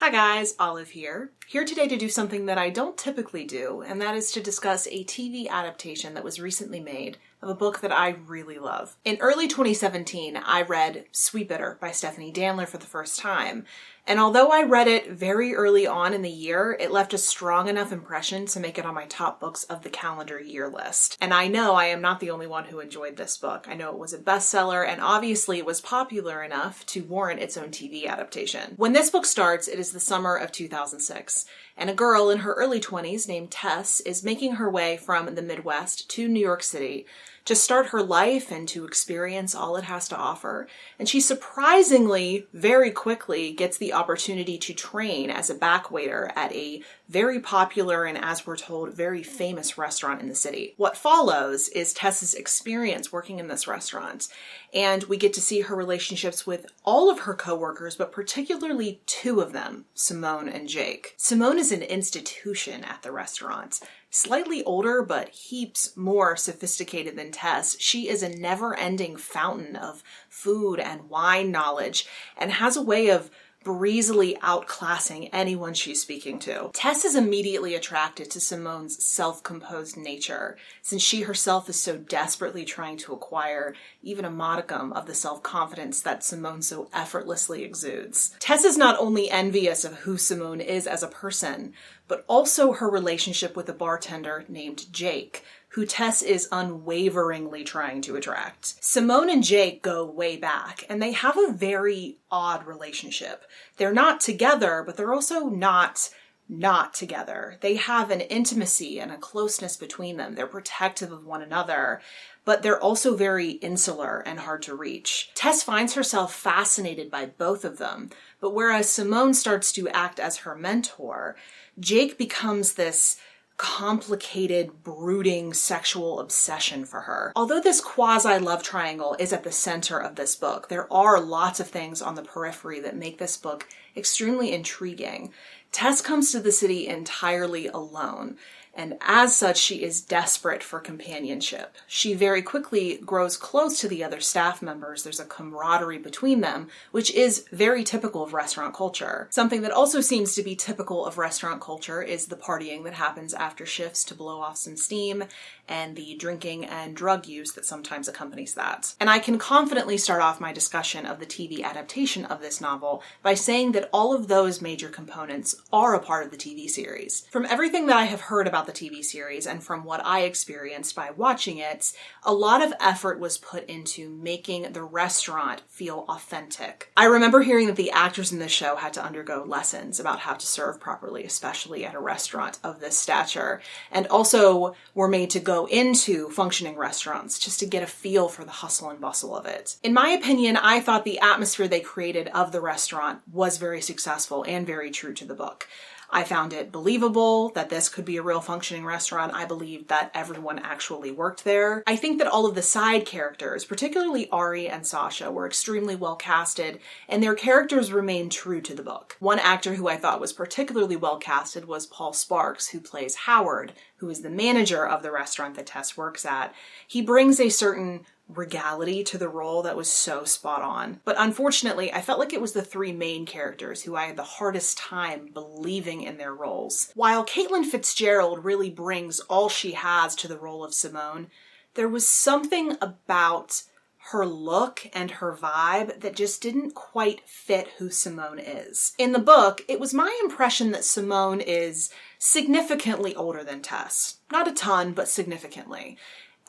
Hi guys, Olive here. Here today to do something that I don't typically do, and that is to discuss a TV adaptation that was recently made of a book that I really love. In early 2017, I read Sweetbitter by Stephanie Danler for the first time, and although I read it very early on in the year, it left a strong enough impression to make it on my top books of the calendar year list. And I know I am not the only one who enjoyed this book. I know it was a bestseller, and obviously it was popular enough to warrant its own TV adaptation. When this book starts, it is the summer of 2006, and a girl in her early 20s named Tess is making her way from the Midwest to New York City to start her life and to experience all it has to offer. And she surprisingly, very quickly, gets the opportunity to train as a back waiter at a very popular and, as we're told, very famous restaurant in the city. What follows is Tess's experience working in this restaurant, and we get to see her relationships with all of her coworkers, but particularly two of them, Simone and Jake. Simone is an institution at the restaurant. Slightly older, but heaps more sophisticated than Tess. She is a never-ending fountain of food and wine knowledge and has a way of breezily outclassing anyone she's speaking to. Tess is immediately attracted to Simone's self-composed nature, since she herself is so desperately trying to acquire even a modicum of the self-confidence that Simone so effortlessly exudes. Tess is not only envious of who Simone is as a person, but also her relationship with a bartender named Jake, who Tess is unwaveringly trying to attract. Simone and Jake go way back, and they have a very odd relationship. They're not together, but they're also not together. They have an intimacy and a closeness between them. They're protective of one another, but they're also very insular and hard to reach. Tess finds herself fascinated by both of them, but whereas Simone starts to act as her mentor, Jake becomes this complicated, brooding sexual obsession for her. Although this quasi-love triangle is at the center of this book, there are lots of things on the periphery that make this book extremely intriguing. Tess comes to the city entirely alone, and as such, she is desperate for companionship. She very quickly grows close to the other staff members. There's a camaraderie between them, which is very typical of restaurant culture. Something that also seems to be typical of restaurant culture is the partying that happens after shifts to blow off some steam, and the drinking and drug use that sometimes accompanies that. And I can confidently start off my discussion of the TV adaptation of this novel by saying that all of those major components are a part of the TV series. From everything that I have heard about the TV series and from what I experienced by watching it, a lot of effort was put into making the restaurant feel authentic. I remember hearing that the actors in this show had to undergo lessons about how to serve properly, especially at a restaurant of this stature, and also were made to go into functioning restaurants just to get a feel for the hustle and bustle of it. In my opinion, I thought the atmosphere they created of the restaurant was very successful and very true to the book. I found it believable that this could be a real functioning restaurant. I believed that everyone actually worked there. I think that all of the side characters, particularly Ari and Sasha, were extremely well casted, and their characters remained true to the book. One actor who I thought was particularly well casted was Paul Sparks, who plays Howard, who is the manager of the restaurant that Tess works at. He brings a certain regality to the role that was so spot on. But unfortunately, I felt like it was the three main characters who I had the hardest time believing in their roles. While Caitlin Fitzgerald really brings all she has to the role of Simone, there was something about her look and her vibe that just didn't quite fit who Simone is. In the book, it was my impression that Simone is significantly older than Tess. Not a ton, but significantly.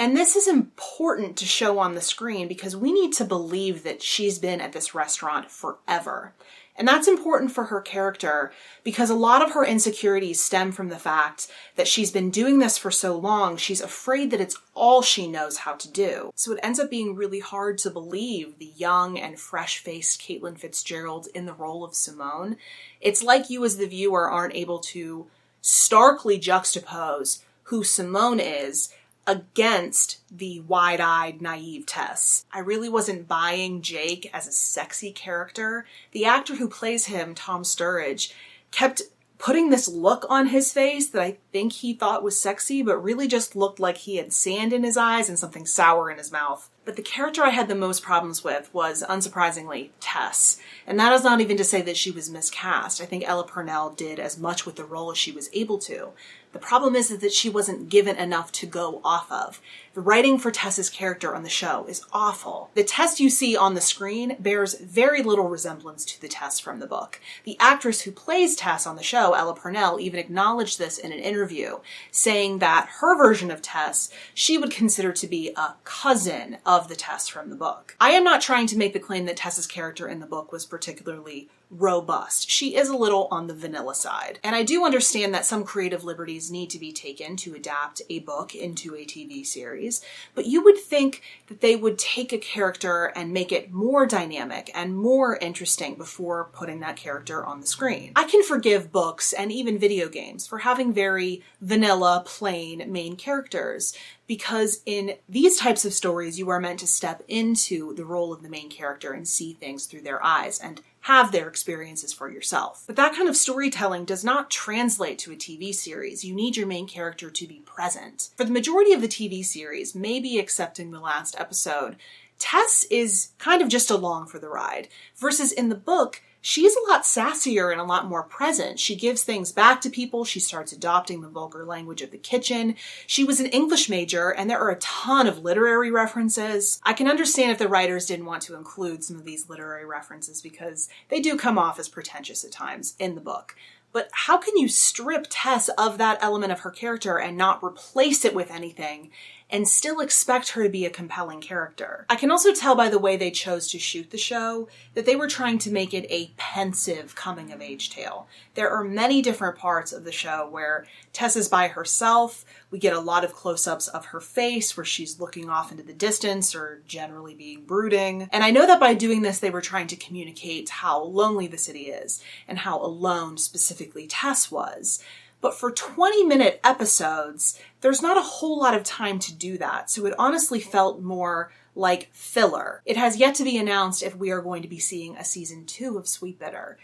And this is important to show on the screen because we need to believe that she's been at this restaurant forever. And that's important for her character because a lot of her insecurities stem from the fact that she's been doing this for so long, she's afraid that it's all she knows how to do. So it ends up being really hard to believe the young and fresh-faced Caitlin Fitzgerald in the role of Simone. It's like you as the viewer aren't able to starkly juxtapose who Simone is against the wide-eyed, naive Tess. I really wasn't buying Jake as a sexy character. The actor who plays him, Tom Sturridge, kept putting this look on his face that I think he thought was sexy, but really just looked like he had sand in his eyes and something sour in his mouth. But the character I had the most problems with was, unsurprisingly, Tess. And that is not even to say that she was miscast. I think Ella Purnell did as much with the role as she was able to. The problem is that she wasn't given enough to go off of. The writing for Tess's character on the show is awful. The Tess you see on the screen bears very little resemblance to the Tess from the book. The actress who plays Tess on the show, Ella Purnell, even acknowledged this in an interview, saying that her version of Tess she would consider to be a cousin of the Tess from the book. I am not trying to make the claim that Tess's character in the book was particularly robust. She is a little on the vanilla side. And I do understand that some creative liberties need to be taken to adapt a book into a TV series, but you would think that they would take a character and make it more dynamic and more interesting before putting that character on the screen. I can forgive books and even video games for having very vanilla, plain main characters, because in these types of stories, you are meant to step into the role of the main character and see things through their eyes and have their experiences for yourself. But that kind of storytelling does not translate to a TV series. You need your main character to be present. For the majority of the TV series, maybe excepting the last episode, Tess is kind of just along for the ride, versus in the book, she is a lot sassier and a lot more present. She gives things back to people. She starts adopting the vulgar language of the kitchen. She was an English major, and there are a ton of literary references. I can understand if the writers didn't want to include some of these literary references because they do come off as pretentious at times in the book. But how can you strip Tess of that element of her character and not replace it with anything and still expect her to be a compelling character? I can also tell by the way they chose to shoot the show that they were trying to make it a pensive coming-of-age tale. There are many different parts of the show where Tess is by herself. We get a lot of close-ups of her face where she's looking off into the distance or generally being brooding. And I know that by doing this, they were trying to communicate how lonely the city is and how alone specifically Tess was. But for 20-minute episodes, there's not a whole lot of time to do that, so it honestly felt more like filler. It has yet to be announced if we are going to be seeing a season 2 of Sweetbitter,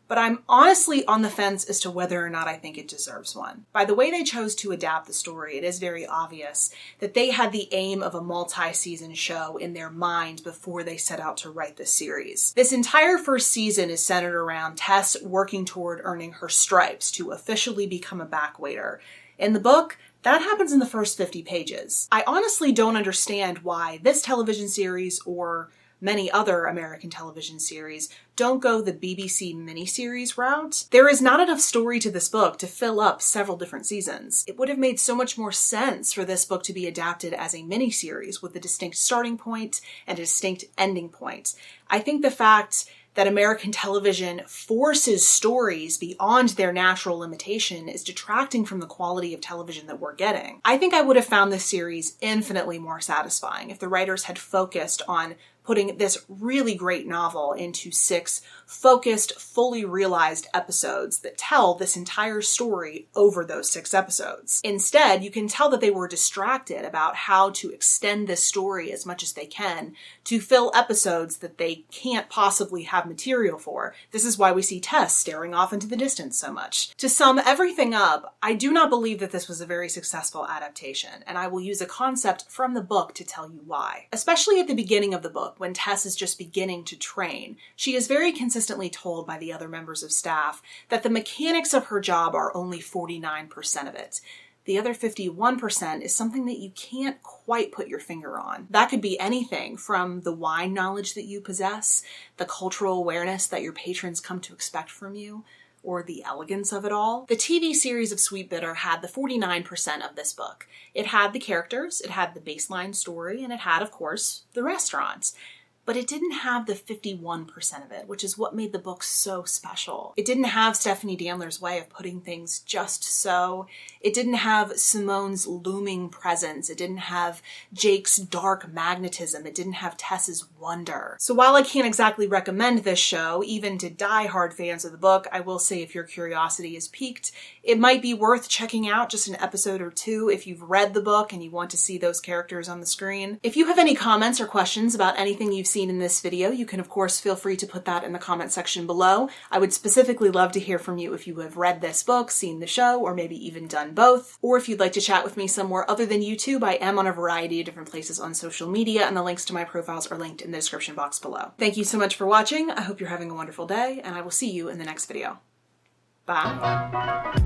but I'm honestly on the fence as to whether or not I think it deserves one. By the way they chose to adapt the story, it is very obvious that they had the aim of a multi-season show in their mind before they set out to write this series. This entire first season is centered around Tess working toward earning her stripes to officially become a backwaiter. In the book, that happens in the first 50 pages. I honestly don't understand why this television series or many other American television series don't go the BBC miniseries route. There is not enough story to this book to fill up several different seasons. It would have made so much more sense for this book to be adapted as a miniseries with a distinct starting point and a distinct ending point. I think the fact that American television forces stories beyond their natural limitation is detracting from the quality of television that we're getting. I think I would have found this series infinitely more satisfying if the writers had focused on putting this really great novel into 6 focused, fully realized episodes that tell this entire story over those 6 episodes. Instead, you can tell that they were distracted about how to extend this story as much as they can to fill episodes that they can't possibly have material for. This is why we see Tess staring off into the distance so much. To sum everything up, I do not believe that this was a very successful adaptation, and I will use a concept from the book to tell you why. Especially at the beginning of the book, when Tess is just beginning to train, she is very consistently told by the other members of staff that the mechanics of her job are only 49% of it. The other 51% is something that you can't quite put your finger on. That could be anything from the wine knowledge that you possess, the cultural awareness that your patrons come to expect from you, or the elegance of it all. The TV series of Sweetbitter had the 49% of this book. It had the characters, it had the baseline story, and it had, of course, the restaurants. But it didn't have the 51% of it, which is what made the book so special. It didn't have Stephanie Danler's way of putting things just so. It didn't have Simone's looming presence. It didn't have Jake's dark magnetism. It didn't have Tess's wonder. So while I can't exactly recommend this show, even to die-hard fans of the book, I will say if your curiosity is piqued, it might be worth checking out just an episode or 2 if you've read the book and you want to see those characters on the screen. If you have any comments or questions about anything you've seen in this video, you can of course feel free to put that in the comment section below. I would specifically love to hear from you if you have read this book, seen the show, or maybe even done both. Or if you'd like to chat with me somewhere other than YouTube, I am on a variety of different places on social media, and the links to my profiles are linked in the description box below. Thank you so much for watching. I hope you're having a wonderful day, and I will see you in the next video. Bye.